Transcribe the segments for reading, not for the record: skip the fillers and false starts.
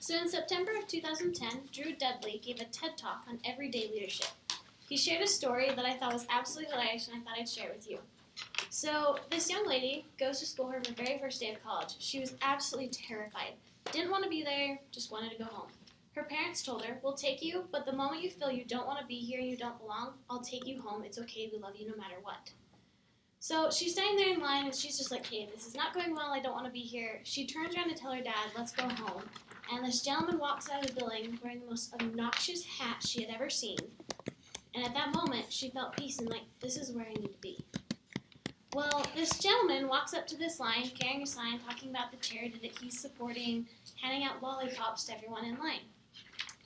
So in September of 2010, Drew Dudley gave a TED Talk on everyday leadership. He shared a story that I thought was absolutely hilarious and I thought I'd share it with you. So this young lady goes to school her very first day of college. She was absolutely terrified. Didn't want to be there, just wanted to go home. Her parents told her, "We'll take you, but the moment you feel you don't want to be here and you don't belong, I'll take you home. It's okay, we love you no matter what." So she's standing there in line and she's just like, "Hey, this is not going well, I don't want to be here." She turns around to tell her dad, "Let's go home." And this gentleman walks out of the building wearing the most obnoxious hat she had ever seen. And at that moment, she felt peace and like, this is where I need to be. Well, this gentleman walks up to this line, carrying a sign talking about the charity that he's supporting, handing out lollipops to everyone in line.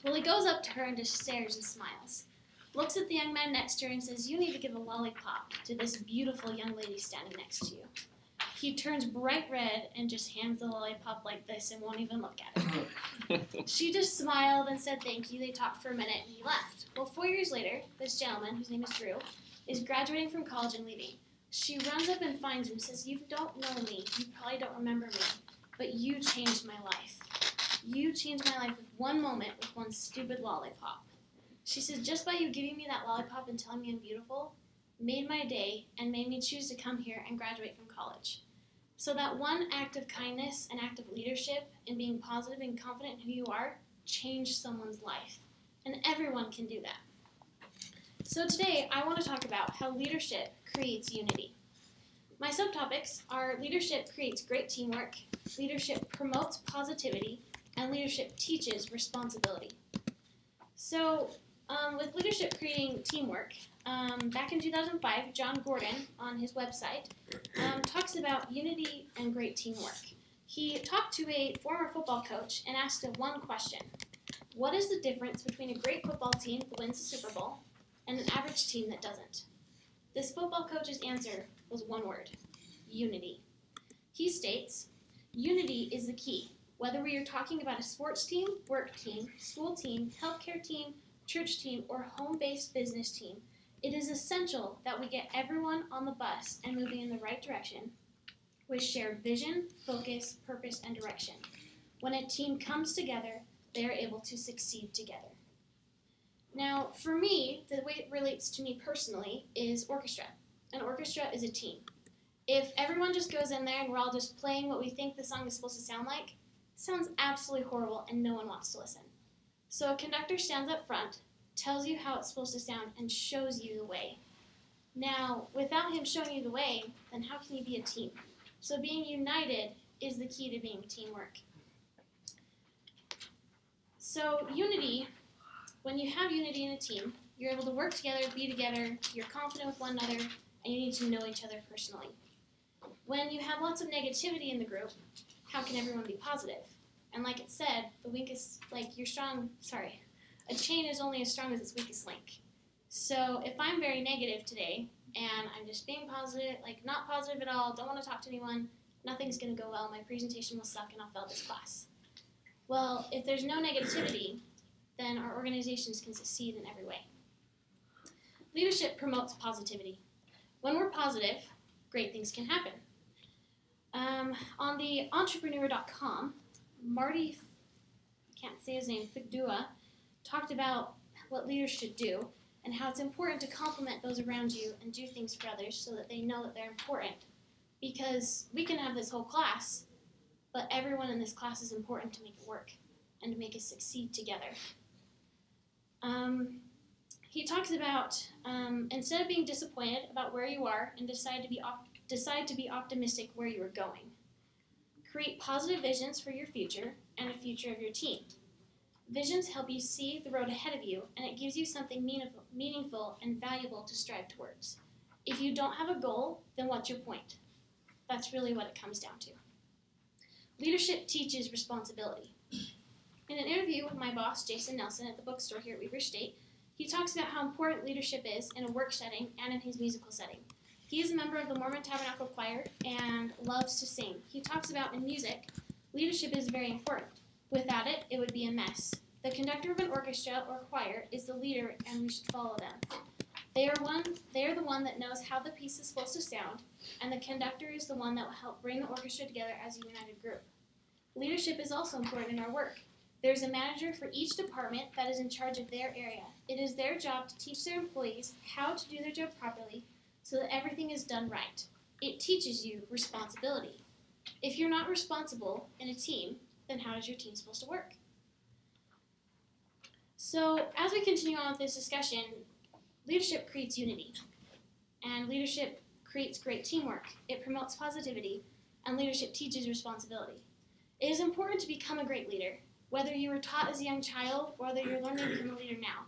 Well, he goes up to her and just stares and smiles. Looks at the young man next to her and says, "You need to give a lollipop to this beautiful young lady standing next to you." He turns bright red and just hands the lollipop like this and won't even look at her. She just smiled and said thank you. They talked for a minute and he left. Well, 4 years later, this gentleman, whose name is Drew, is graduating from college and leaving. She runs up and finds him and says, "You don't know me. You probably don't remember me, but you changed my life. You changed my life with one moment, with one stupid lollipop." She says, "Just by you giving me that lollipop and telling me I'm beautiful, made my day and made me choose to come here and graduate from college." So that one act of kindness, an act of leadership, and being positive and confident in who you are, changed someone's life. And everyone can do that. So today, I want to talk about how leadership creates unity. My subtopics are leadership creates great teamwork, leadership promotes positivity, and leadership teaches responsibility. So, with leadership creating teamwork, back in 2005, John Gordon, on his website, talks about unity and great teamwork. He talked to a former football coach and asked him one question: what is the difference between a great football team that wins the Super Bowl and an average team that doesn't? This football coach's answer was one word: unity. He states, "Unity is the key. Whether we are talking about a sports team, work team, school team, healthcare team, church team, or home-based business team, it is essential that we get everyone on the bus and moving in the right direction with shared vision, focus, purpose, and direction. When a team comes together, they are able to succeed together." Now, for me, the way it relates to me personally is orchestra. An orchestra is a team. If everyone just goes in there and we're all just playing what we think the song is supposed to sound like, it sounds absolutely horrible and no one wants to listen. So a conductor stands up front, tells you how it's supposed to sound, and shows you the way. Now, without him showing you the way, then how can you be a team? So being united is the key to being teamwork. So unity, when you have unity in a team, you're able to work together, be together, you're confident with one another, and you need to know each other personally. When you have lots of negativity in the group, how can everyone be positive? And like it said, a chain is only as strong as its weakest link. So if I'm very negative today, and I'm just being positive, not positive at all, don't want to talk to anyone, nothing's going to go well, my presentation will suck, and I'll fail this class. Well, if there's no negativity, then our organizations can succeed in every way. Leadership promotes positivity. When we're positive, great things can happen. On the entrepreneur.com, Marty, can't say his name, Figdua, talked about what leaders should do and how it's important to compliment those around you and do things for others so that they know that they're important. Because we can have this whole class, but everyone in this class is important to make it work and to make us succeed together. He talks about instead of being disappointed about where you are and decide to be optimistic where you are going. Create positive visions for your future and the future of your team. Visions help you see the road ahead of you, and it gives you something meaningful and valuable to strive towards. If you don't have a goal, then what's your point? That's really what it comes down to. Leadership teaches responsibility. In an interview with my boss, Jason Nelson, at the bookstore here at Weber State, he talks about how important leadership is in a work setting and in his musical setting. He is a member of the Mormon Tabernacle Choir and loves to sing. He talks about in music, leadership is very important. Without it, it would be a mess. The conductor of an orchestra or choir is the leader, and we should follow them. They are the one that knows how the piece is supposed to sound, and the conductor is the one that will help bring the orchestra together as a united group. Leadership is also important in our work. There is a manager for each department that is in charge of their area. It is their job to teach their employees how to do their job properly so that everything is done right. It teaches you responsibility. If you're not responsible in a team, then how is your team supposed to work? So as we continue on with this discussion, leadership creates unity, and leadership creates great teamwork. It promotes positivity, and leadership teaches responsibility. It is important to become a great leader, whether you were taught as a young child or whether you're learning to become a leader now.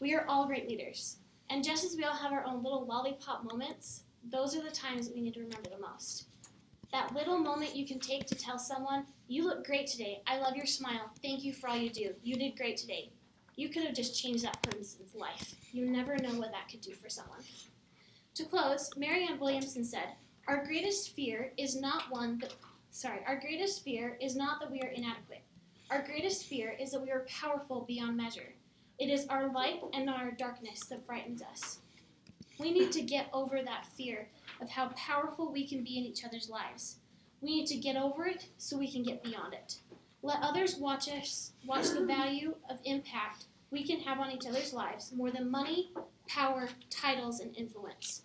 We are all great leaders, and just as we all have our own little lollipop moments, those are the times that we need to remember the most. That little moment you can take to tell someone, "You look great today. I love your smile. Thank you for all you do. You did great today." You could have just changed that person's life. You never know what that could do for someone. To close, Marianne Williamson said, our greatest fear is not that we are inadequate. Our greatest fear is that we are powerful beyond measure. It is our light and not our darkness that frightens us. We need to get over that fear of how powerful we can be in each other's lives. We need to get over it so we can get beyond it. Let others watch the value of impact we can have on each other's lives more than money, power, titles, and influence.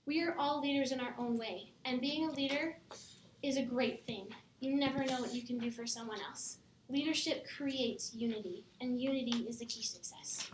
We are all leaders in our own way, and being a leader is a great thing. You never know what you can do for someone else. Leadership creates unity, and unity is the key to success.